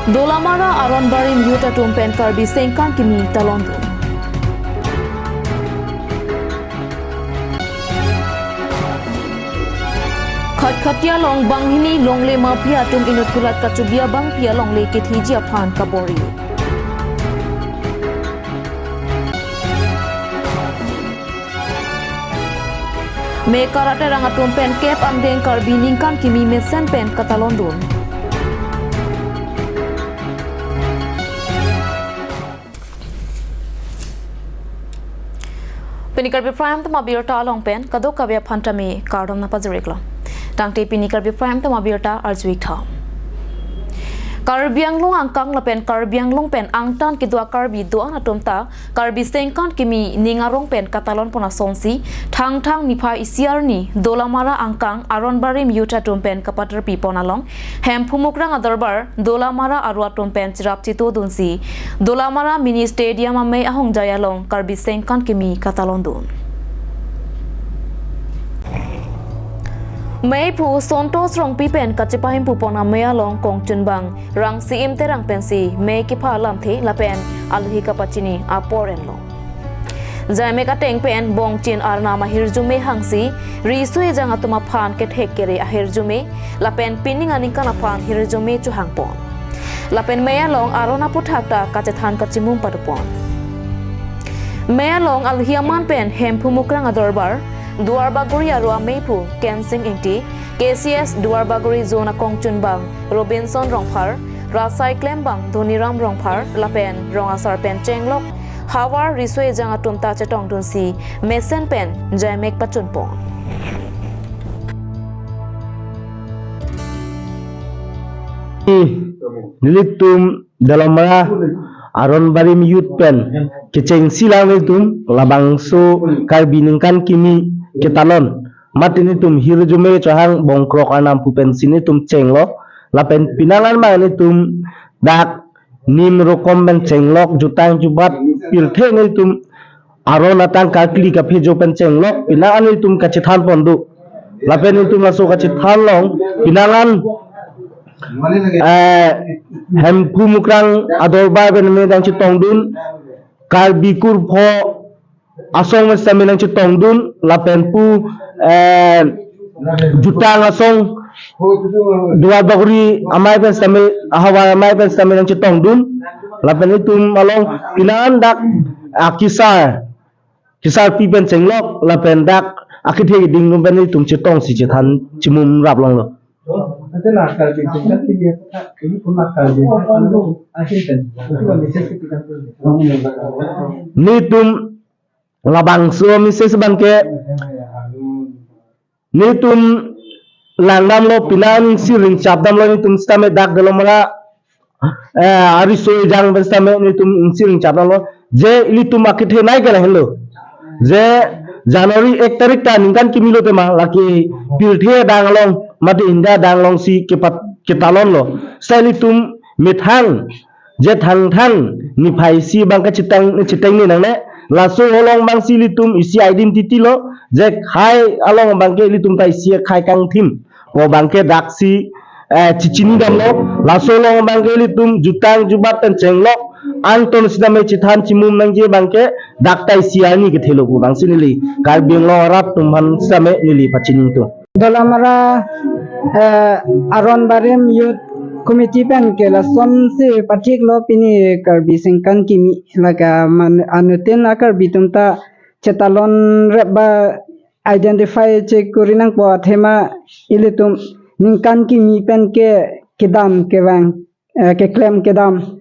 Dolamara Aronbari Myuta Tumpen Karbi Sengkan Kimi Talondo. Khatia long banghini longle mafia tum inut kulat kachubia bang pia longle kithiji aphan kabori. Me karate rangatum pen kep amdeng karbi ningkan kimi mesen pen katalondon. Pinikar Prime to Mabirta long pen kadokavya phantame kardom na pazirekla. Tangte pinikar Prime to Mabirta arjuikha. Karbianglong angkang lapen karbianglong pen angtan kidwa karbi doan atomta karbi sengkan kimi ningarong pen katalon pona sonsi thang nipa isiarni dolamara angkang aronbari myuta tumpen kapatar piponalong hem phumukrang adarbar dolamara arwa tumpen chirapchito dunsi dolamara mini stadium ame ahong jayalong karbi sengkan kimi katalon dun May pu sontos rong pipen kachipahim pupona mea long kong chunbang rang si imte rang pensi may kipa lam the lapen alhi kapachini aporen long Jaime ka teng pen bong chin arna ma hirjume hangsi risue jang atuma phan ke thekere a hirjume lapen pinning aning kana phan hirjume chu hangpon lapen mea long arona puthakta kachethan kachimum patupon mea long alhiaman pen hempumukrang adorbar Duarbaguri Arua Meipu, Kensing Inti, KCS Duarbaguri Zona Kongchunbang, Robinson Rongphar, Rasai Klembang, Doniram Rongphar, Lapen, Rongasar Pen Chenglok, Hawar Riswe Jangatum Tachetong Dunsi, Mesen Pen, Jamek Pachunpon. Nilitum dalam Aronbari Myut Pen, Keceng Silang Nilitum, Labangso Karbiningkan Kimi, Ketalon, matinitum hirjume chahang bongkrok anam pupen sinitum cenglo, lapen pinalan manitum dak nim rokomben cenglok jutang jubat pilthe nitum aronatang kakli kaphejo pen cenglok pinalan nitum kacithan pondu, lapen nitum laso kacithan long pinalan hem pumukrang adorba ben medang citong dun karbikur pho asong mas minang citong dun lapen pu jutang asong dua baguri amai pen stamil hawa amai pen stamil nang citong dun lapen itu malong pinaan dak kisar pipen cenglok lapen dak akithe ding num pen itu citong si cithan cimum rap long lo Nanti nakal bikin kan dia ini pun nakal dia lalu akhirnya itu bisa kita nitum labang suami sesebangke nitum langdam lo pinan siring cabdam lo nitum stame dak dalam mala ariso jang bestame nitum siring cabdam lo je ilitum akithe nai kala hello je Januari 1 tarik ta ningkan kimilo tema laki pilthe danglong mati inda danglong si ketalon lo selitum mithang je thang ni phai si bangka citang ni nang ne laso holong bang silitum isi identity lo je khai along bangke litum tai isi khai kang thim ko bangke daksi cicini dam lo laso long bangke litum jutang jubat tan cenglok anton sidame cithan cimum nangje bangke daktai siani ke thelo ko bang sinili karbing lo rap tumhan sidame nili pacini to Dolamara Aronbari Myut Committee pen ke la som se patik lo pini karbi sengkan kimi laga man anutin akar bitumta cetalon reba identify che kurinang po thema ilitum ningkan kimi pen ke kedam ke wang ke claim kedam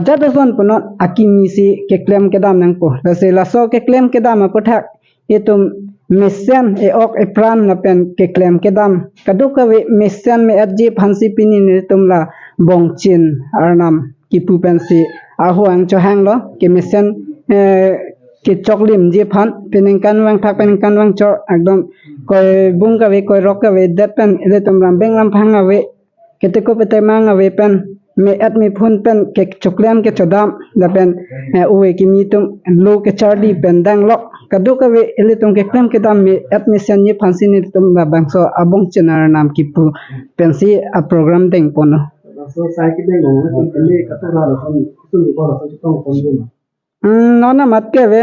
jada son puno akimi si ke claim kedam nang po se la so ke claim kedam apothak itum Mesian ok epran na pen ke claim kedam kaduka we mesian me adji phansi pini ni tumla bongchin arnam kipu pensi ahu ang chohang lo ke mesian ke choklim je phan peningkan wang thak peningkan wang chor ekdom koi bunga we koi roka we dat pen ele tumram benglam phanga we kete ko pete manga we pen me at me phun pen ke choklem ke chodam da pen uwe ki mitum lo ke chardi pen dang lo kaduka we ele tum ke klem ke dam me at me sen ni phansi ni tum la bangso abong chenar nam ki pu pensi a program deng pono So saya kita yang ngomong kali kata lah kan itu ni kalau saya kita ngomong. Nona mat ke ve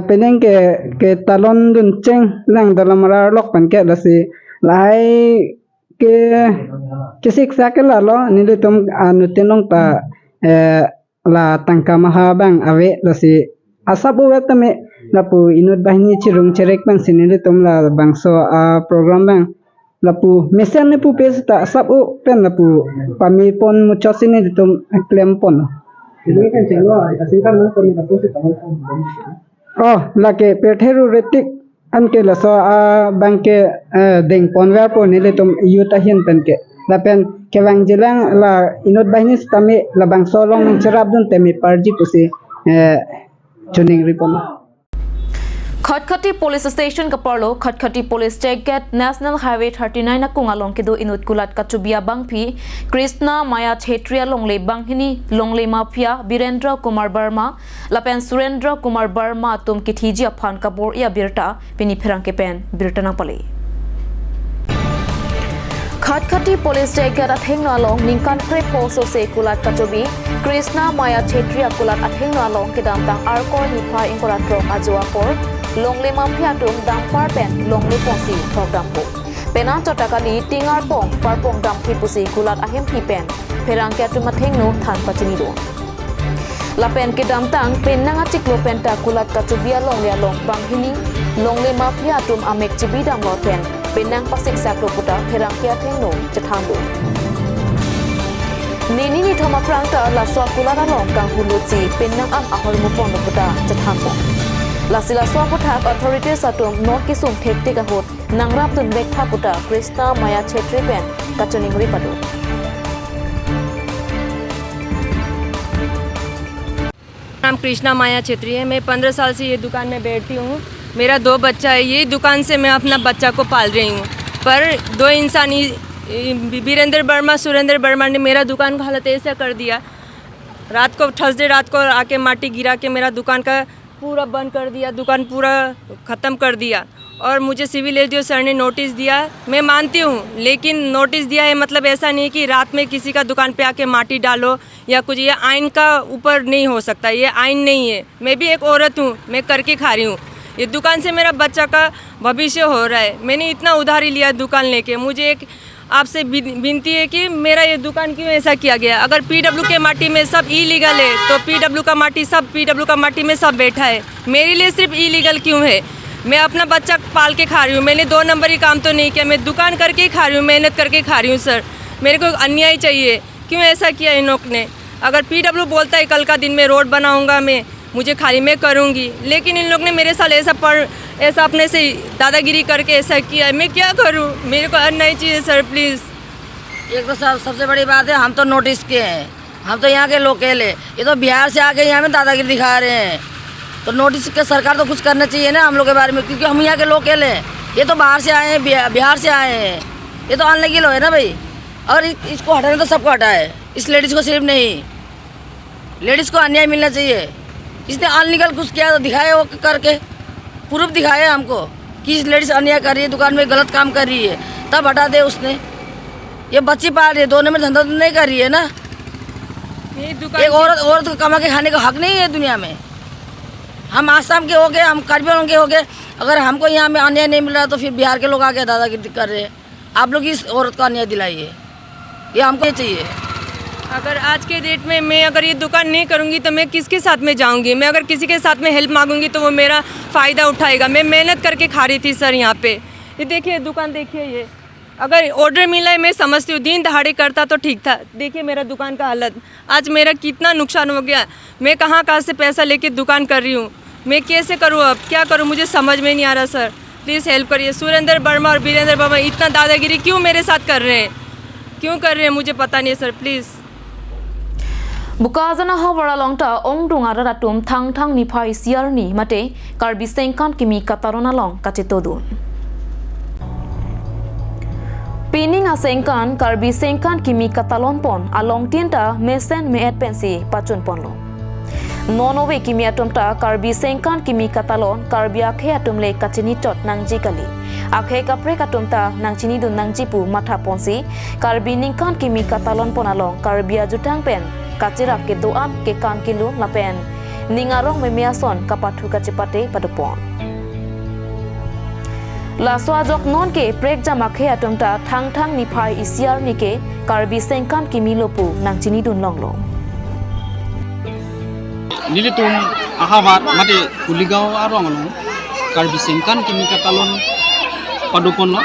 peneng ke talon dun cheng lang dalam mara lok pan ke lasi lai ke siksa ke la lo ni le tum anu tenong ta la tangka maha bang ave lasi asabu wetame lapu inut bahini chirung cherek bang sinile tum la bangso program bang lapu mesen ne pu pes ta sabu pen lapu pami pon muchosine tum klem pon. Ini kan cenglo asing kan komunikasi sih tahu. Oh, lake petheru retik anke la so bangke deng ponwer po nile tum yuta hin penke la pen kewang jelang la inot bahini stame la bang solong cerab dun temi parji pusi chuning ripon Khatkhati police station का परलो Khatkhati police check gate national highway 39 ना कुंगालों के दो इनुत कुलाट कचुबिया बंगफी कृष्णा माया क्षेत्रीय लोंगले बंगहिनी लोंगले mafia Birendra Kumar Verma लपेन Surendra Kumar Verma तुम किठीजी अफान कबोर या बिरटा पिनी फिरंग के पेन बिरटना पले खटखटी पुलिस चेक गेट अथेंग नालों निंकान क्रे पोसो से कुलाट कचुबी कृष्णा माया क्षेत्रीय कुलाट अथेंग नालों के दामतांग आरकोर निफा इंकोराट्रो आजुआकोर लोंगले माफिया तुम दामपार पेन लोंगले पोंसी प्रोग्राम को पेना चोटाकाली टिंगार पोंग पारपोंग दामकी पुसी कुलाट अहेम की पेन फेरांग के तुम अथेंग नो थान पचनी दो लापेन के दामतांग पेन नंगा चिकलो पेंटा कुलाट कचुबिया लोंगले लोंग बंगहिनी लोंगले माफिया तुम अमेक चिबी दाम लो पेन पेनांग पासिक साक्रो पुटा फेरांग के अथेंग नो चठांग दो Nini ni thoma prangta la swa kulana long kang huluci penang am ahol mupon puta chathampo la sila swa puthak authorities atum no kisum thekte ka hot nangrap tun bekha puta Krishna Maya Chetri pen kachoning ri padu नाम कृष्णा माया छेत्री है। मैं 15 साल से ये दुकान में बैठती हूँ। मेरा 2 बच्चा है। ये दुकान से मैं अपना बच्चा को पाल रही हूँ, पर 2 इंसानी बीरेंद्र वर्मा सुरेंद्र वर्मा ने मेरा दुकान का हालत ऐसा कर दिया। रात को थर्सडे रात को आके माटी गिरा के मेरा दुकान का पूरा बंद कर दिया, दुकान पूरा ख़त्म कर दिया। और मुझे सिविल एसडीओ सर ने नोटिस दिया, मैं मानती हूँ, लेकिन नोटिस दिया है मतलब ऐसा नहीं कि रात में किसी का दुकान पे आके माटी डालो या कुछ, ये आइन का ऊपर नहीं हो सकता, ये आइन नहीं है। मैं भी एक औरत हूँ, मैं करके खा रही हूँ। ये दुकान से मेरा बच्चा का भविष्य हो रहा है। मैंने इतना उधारी लिया दुकान लेके। मुझे एक आपसे विनती है कि मेरा ये दुकान क्यों ऐसा किया गया। अगर पीडब्ल्यू के माटी में सब इलीगल है तो पीडब्ल्यू का माटी में सब बैठा है, मेरे लिए सिर्फ इलीगल क्यों है। मैं अपना बच्चा पाल के खा रही हूँ, मैंने 2 नंबरी काम तो नहीं किया, मैं दुकान करके ही खा रही हूँ, मेहनत करके खा रही हूँ। सर मेरे को अन्याय चाहिए, क्यों ऐसा किया इन लोग ने। अगर पीडब्ल्यू बोलता है कल का दिन में रोड बनाऊँगा, मुझे खाली मैं करूँगी, लेकिन इन लोग ने मेरे साथ ऐसा अपने से दादागिरी करके ऐसा किया, मैं क्या करूँ। मेरे को अन्याय चाहिए सर प्लीज़। एक तो सबसे बड़ी बात है, हम तो नोटिस के हैं, हम तो यहाँ के लोकल है, ये तो बिहार से आके यहाँ में दादागिरी दिखा रहे हैं। तो नोटिस के सरकार तो कुछ करना चाहिए ना हम लोग के बारे में, क्योंकि हम यहाँ के लोकल हैं। ये तो बाहर से आए हैं, बिहार से आए हैं, ये तो अनलीगल है ना भाई। और इसको हटाने तो सबको हटा है, इस लेडीज़ को सिर्फ नहीं, लेडीज़ को अन्याय मिलना चाहिए। इसने अनलीगल कुछ किया तो दिखाए, वो करके प्रूफ दिखाए हमको कि इस लेडीज़ अन्याय कर रही है, दुकान में गलत काम कर रही है, तब हटा दे उसने। ये बच्ची पाल रही है, दोनों में धंधा तो नहीं कर रही है ना। एक औरत को कमा के खाने का हक नहीं है दुनिया में। हम आसाम के हो गए, हम कार्बी के हो गए, अगर हमको यहाँ में अन्याय नहीं मिल रहा तो फिर बिहार के लोग आके दादागिरी कर रहे हैं। आप लोग इस औरत को अन्याय दिलाइए, ये हमको चाहिए। अगर आज के डेट में मैं अगर ये दुकान नहीं करूँगी तो मैं किसके साथ में जाऊँगी। मैं अगर किसी के साथ में हेल्प मांगूंगी तो वो मेरा फ़ायदा उठाएगा। मैं मेहनत करके खा रही थी सर यहाँ पे। ये देखिए दुकान देखिए, ये अगर ऑर्डर मिला है मैं समझती हूँ, दिन दहाड़े करता तो ठीक था। देखिए मेरा दुकान का हालत, आज मेरा कितना नुकसान हो गया। मैं कहाँ से पैसा लेके दुकान कर रही हूँ, मैं कैसे करूँ, अब क्या करूँ, मुझे समझ में नहीं आ रहा। सर प्लीज़ हेल्प करिए। सुरेंद्र वर्मा और बीरेंद्र वर्मा इतना दादागिरी क्यों मेरे साथ कर रहे हैं, क्यों कर रहे हैं, मुझे पता नहीं है sir please. Bukazana hawara longta ong dungara ratum thang nipai siarni mate karbi sengkan kimi katarona long kacetodun. Pining asengkan karbi sengkan kimi katalon pon along tienta mesen meet pensi pacun pon lo. Nonowe kimi atumta karbi sengkan kimi katalon karbi akhe atumle kaceni tot nang jikali. akhe kapre katumta nang chini dun nang jipu matha ponsi karbi ningkan kimi katalon ponalong karbia jutang pen kachira ke doam ke kam kilu lapen ningarong memiason kapathu kachipate padupon la swajok non ke prek jama khe atumta thang niphai isiar nike karbi sengkam kimi lopu nang chini dun longlo nilitum ahabat mate kuligao arong along karbi sengkan kimi katalon padupon no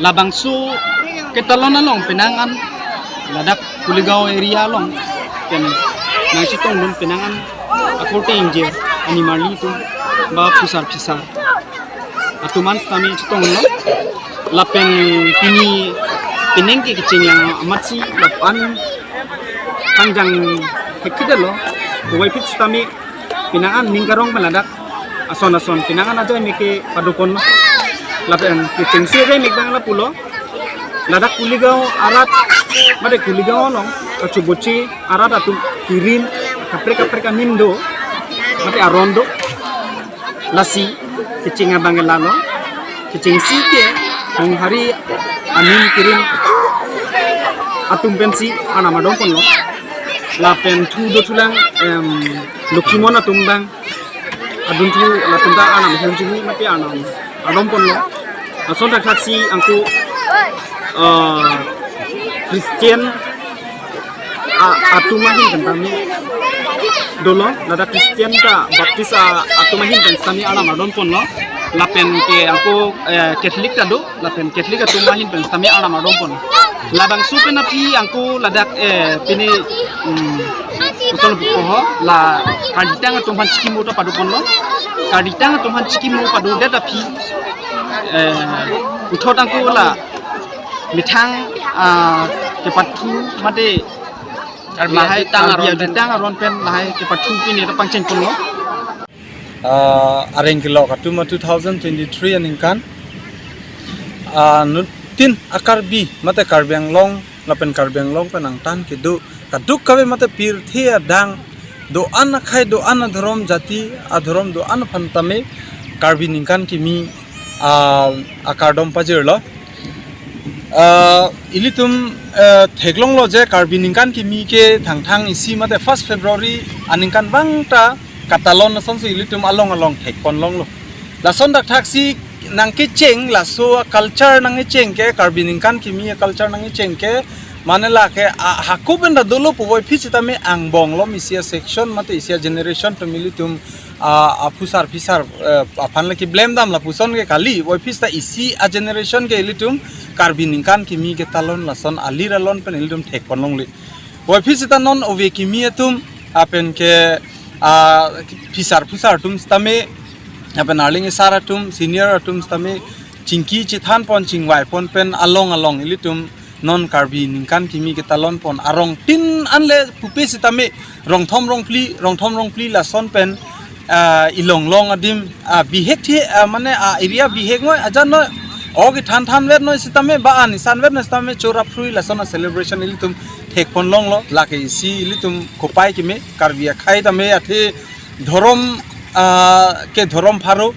labangsu ketalon along penangan ladak kuligao area along ken nang sitong dun penangan akorte inje animali tu ba pisar atuman kami sitong no lapen pini pineng ke kicing yang amat si lapan panjang hekida lo Kuwai pit kami pinangan mingkarong meladak ason pinangan aja meke padupon lapen kicing sire mikbang la pulo ladak kuligao arat made kuligao long kacuboci arat atu kirin kapre nindo mate arondo lasi kicing abang lalo kicing sike ang hari anin kirim atum pensi ana madong pon lo lapen tu do tulang lokimona tumbang adun tu la tunda ana mhenjuni mate ana adom pon lo ason tak taksi angku Christian atumahin kantami dolo lada Christian ka baptis atumahin kantami ana madon pon lo lapen ke angku Catholic tado lapen Catholic atumahin kantami ana madon pon labang supen api angku ladak pini utol buho la kaditang atuman chikimu to padupon lo kaditang atuman chikimu padu data pi uthot angku la mithang ke patu mate lahai tang aron pen lahai ke patu pini to pangchen pon lo areng kilo katuma 2023 aningkan nutin akarbi mate karbiang long lapen karbiang long penang tan kidu kaduk kabe mate pir thia dang do an khai do an dharom jati adharom do an phantame karbi ningkan kimi akardom pajirlo ilitum theklong lo je karbi ningkan kimi ke thang isi mate 1 February aningkan bangta katalon sonsu ilitum along thekpon long lo la son dak taxi nang ke cheng la so culture nang cheng ke karbi ningkan kimi culture nang cheng ke manela ke hakuben da dolo povoi fisita me angbong lo misia section mate isia generation to militum apusar fisar aphan la ki blame dam la puson ke kali voi fista isi a generation ke ilitum karbi ningkan kimi ke talon la son alira lon pen ilitum thek ponlong li voi fisita non ove kimi tum apen ke fisar tum stame apen arling sara tum senior tum stame chingki chithan pon chingwai pon pen along ilitum non karbi ningkan kimi ke talon pon arong tin anle pupe sitame rong thom rong pli la son pen ilong long adim bihek thi mane area bihek ngoi ajan no ogi than vet no sitame ba ani san vet no sitame chora frui la son celebration ilitum thek pon long lo lake si ilitum kopai kimi karbi khai tame athe dhorom ke dhorom pharo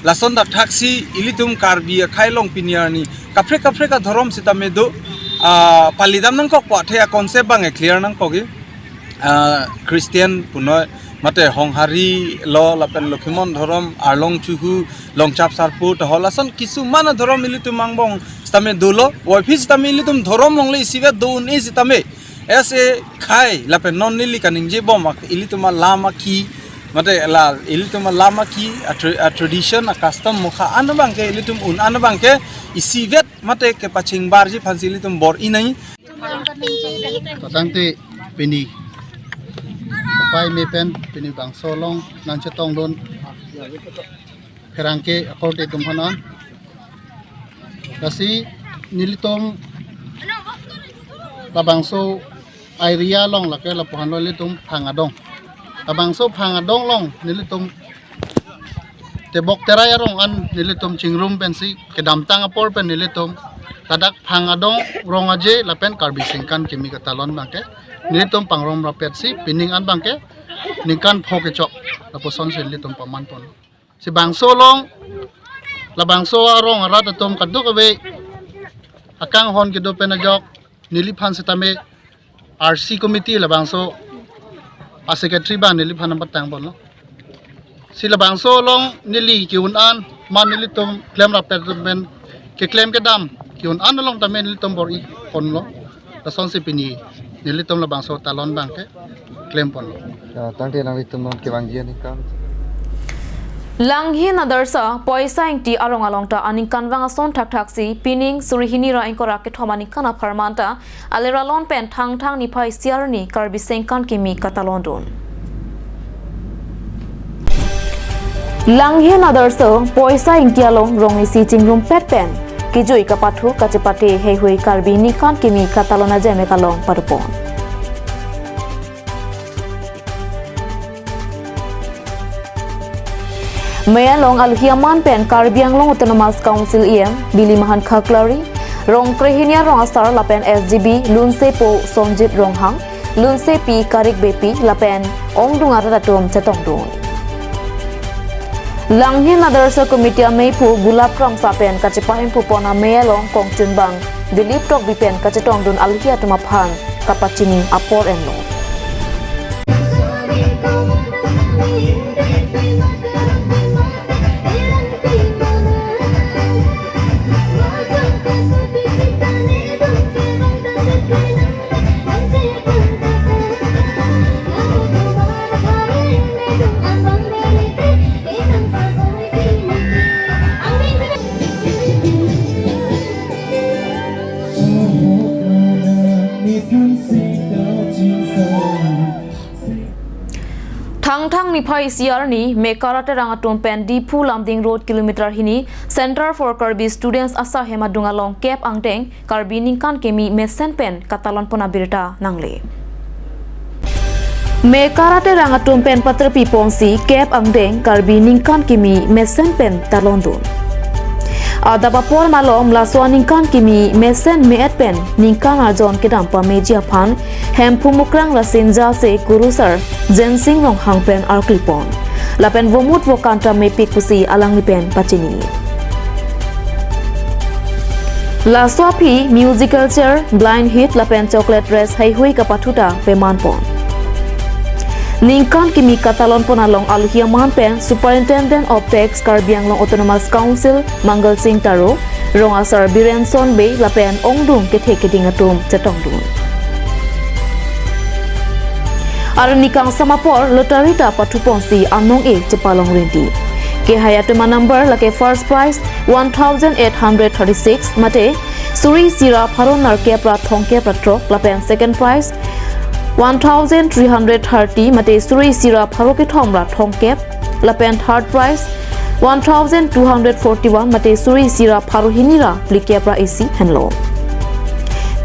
lason dak thaksi ilitum karbi khai long piniani kapre ka dhorom sitame do palidam nang kok pa thea concept bang clear nang kogi Christian punoi mate honghari lo lapen lokhimon dhorom arlong chuhu longchap sarpu to holason kisu mana dhorom ilitum mangbong stame dolo office tame ilitum dhorom longle isive doun is tame ese khai lapen non nili kaningje bom ilitum lama ki mate la ilitum lama ki a tradition a custom mukha anbang ke ilitum anbang ke isivet mate ke paching barji phansi ilitum bor inai patangti pini pai mepen pini bang solong nan chetong don herangke akorte tumhanan kasi nilitom labangso area long lake lapuhan lo litum phangadong labangso phangadong long nilitum tebok terai arong an nilitum chingrum pensi kedamtang apor pen nilitum tadak phangadong rongaje lapen karbi singkan kimi katalon bangke nilitum pangrom rapet si pining an bangke ningkan phoke chok laposon se nilitum paman pon si bangso long labang so arong arat atom kaduk abe akang hon kido penajok niliphan setame RC committee labang so a secretary ban niliphan number tang bon lo sila bang so long nili kiun an man nili tom claim rap men ke claim ke dam kiun an long tamen nili tom bor I kon lo ta son se pini nili tom labang so talon bang ke claim pon lo tang te nang litum non ke bang dia ni kan Langhi nadarsa poisa ingti arong alongta aning kanwang ason thak thak si pining surihini ra ingkora ke thomani kana pharmanta aleralon pen thang thang ni phai siarni karbi sengkan kimi katalondon Langhi nadarsa poisa ingti along rongi si chingrum pet pen kijoi kapathu kachepate hei hui karbi ni kan kimi katalona jeme kalong parupon Mayalong alhiaman pen Karbiang Long Autonomous Council EM Billy Mahan Khaklari Rong Krehinia Rong Asar Lapen SGB Lunse Po Sonjit Ronghang Lunse Pi Karik Bepi Lapen Ong Dungar Ratum Chetong Dun Langhin Nadarsa Committee Meipu Gulab Kram Sapen Kachipahim Pupona Mayalong Kong Chunbang Dilip Tok Bipen Kachetong Dun Alhia Tumaphan Kapachini Apor Enlo Thang ni phai siar ni mekarate rangatum pen Dipu Lamding Road kilometer hini Center for Karbi Students asa hema dungalong cap angteng Karbi ningkan kemi mesen pen katalon pona birta nangle mekarate rangatum pen patrapi ponsi cap angteng Karbi ningkan kemi mesen pen talondun Adabapor malom laswa ningkan kimi mesen meet pen ningkan arjon kedam pa media phan hempu mukrang lasinja se kurusar jensing rong hangpen arklipon lapen vomut vokanta mepi kusi alang lipen pachini laswa phi musical chair blind hit lapen chocolate dress hai hui kapathuta peman pon Ningkan kimi katalon ponalong alhiaman pen Superintendent of Tax Karbianglong Autonomous Council Mangal Singh Taro rong asar Birenson Bay lapen ongdung kethe kedingatum chetongdun Arnikang samapor lotarita pathuponsi anong e chepalong rinti ke hayatuma number lake first prize 1836 mate suri sira pharonar ke prathong ke patro lapen second prize 1330 mate suri sira pharoke thomra thongkep lapen third prize 1241 mate suri sira pharohinira likepra isi henlo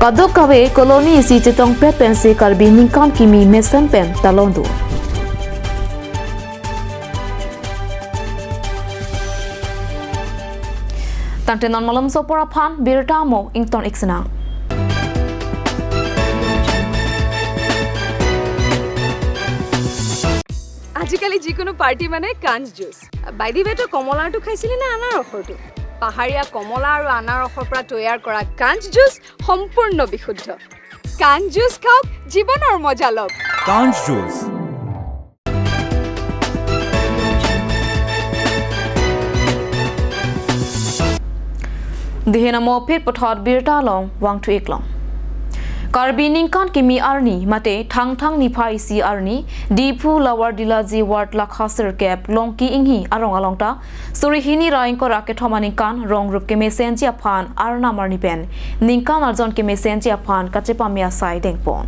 kadok kawe koloni isi chitong pet pensi karbi ningkan kimi mesen pen talondu Tantenon malam sopora phan birta mo ington iksena আজিকালি যিকোনো party মানে কাঞ্জ juice by the ৱে তো কমলাটো খাইছিলি না আনাৰসৰটো পাহাৰীয়া কমলা আৰু আনাৰসৰ পৰা তৈয়াৰ কৰা কাঞ্জ জুচ সম্পূৰ্ণ বিশুদ্ধ কাঞ্জ জুচ খাওক জীৱনৰ মজা লওক কাঞ্জ juice Dihena mo pit pothot birta long wang thu iklong Karbi ningkan kimi arni mate thang thang ni phai si arni Dipu Lower Dilaji Ward Lakhasir Cap Longki inghi arong alongta surihini raing ko raket thomani kan rong rup ke mesenji aphan arna marni pen ningkan arjon ke mesenji aphan kachepa mia sai dengpon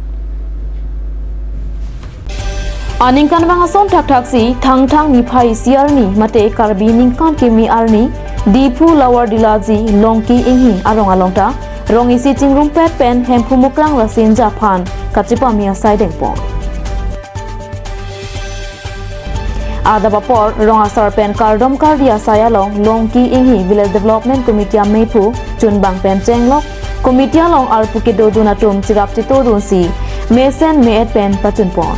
Aningkan wangason thak thak si thang thang ni phai si arni mate Karbi ningkan kimi arni Dipu Lower Dilaji Longki inghi arong alongta Rong isi chingrum pet pen hempu mukrang lasin Japan kachipa mia sideng pon Adabapor rong asar pen kardom kardia sayalong longki inghi village development committee meipu chunbang pen chenglok committee long arpuke dodunatum chirap chitodun si mesen meet pen pachun pon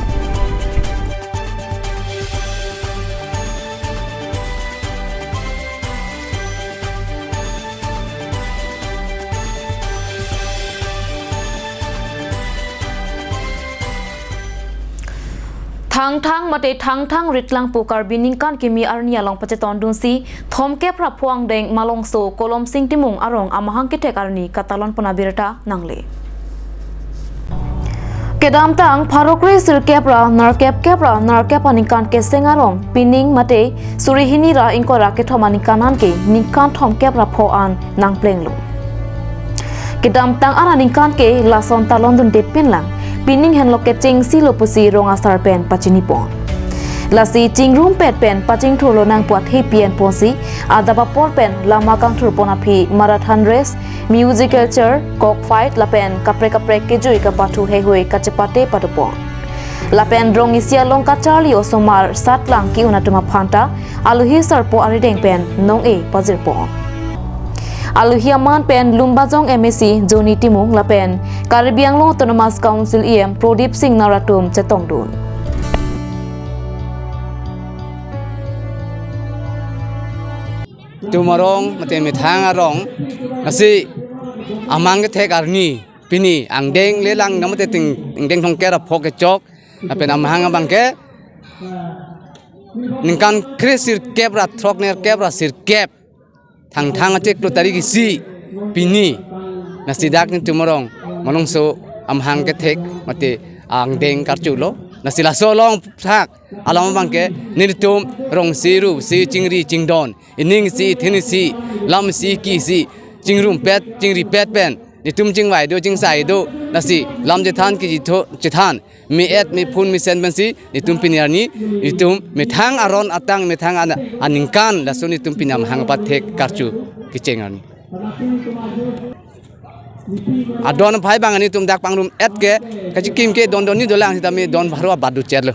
thang mate thang ritlang pukar bining kan kimi arnia long pacheton dunsi thom ke pra phuang deng malong so kolom sing timung arong amahang ke tekarni katalon panabirata nangle kedam tang pharokre sir kepra narkep aninkan ke sengarong pining mate surihini ra inkora ke thomani kanan ke ningkan thom kepra pho an nang plenglu kedam tang araninkan ke lason talon dun depin lang pining hen loke ching si lopusi ronga sar pen pachini pon lasi ching room pet pen paching tholo nang puat he pian ponsi adaba por pen lama kang thur pona phi marathon race musical chair cock fight la pen kapre ke joi ka pathu he hoi kachepate patupon la pen rong isia long ka charli osomar sat lang ki unatuma phanta aluhi sarpo arideng pen nong e pazir pon Aluhiaman pen Lumbajong MSc Joni Timung la pen Caribbean Long Autonomous Council EM Prodip Singh Naratum Chetongdun Tumarong mate mithang arong asi amang ke thek arni pini angdeng lelang namate ting deng thong kera phok ke chok apen amang bang ke ningkan krisir kebra throk ner kebra sir kep thang achek to tariki si pini nasidak ni tumarong manong so amhang ke thek mate angdeng karchulo nasila so long thak alam bang ke nirtum rong siru si chingri chingdon ining si thini si lam si ki si chingrum pet chingri pet pen nitum chingwai do chingsai do nasi lam je than ki tho chithan mi et mi phun mi sen ban si nitum pinirni nitum mi thang aron atang mi thang aningkan la so nitum pinam hang pat thek karchu ki chengan adon phai bang ani tum dak pangrum et ke kachi kim ke don ni dolang si tami don bharwa badu cherlo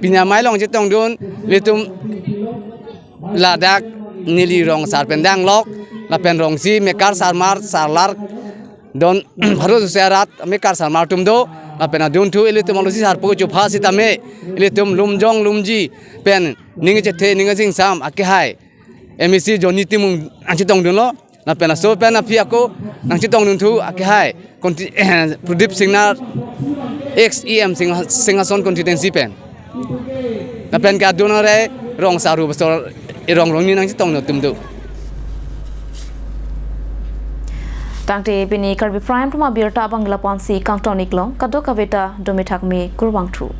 pinya mai long chitong don litum ladak nili rong sar pendang lok la pen rong si mekar sarmar sarlar don bharu serat mekar sarmar tum do la pen adun thu elitum alosi sar pu chu phasi tame elitum lumjong lumji pen ninge chethe ninge sing sam akihai MSc Joni Timung anchitong dun lo na pen so pen aphi ako nangchitong dun thu akihai Prodip Singh XEM Singason constituency pen na pen ka donore rong saru basor irong ni nang chitong no tumdu tangte pini Karbi Prime tuma birta bangla ponsi kangtonik long kadoka beta domithak me kurbang thu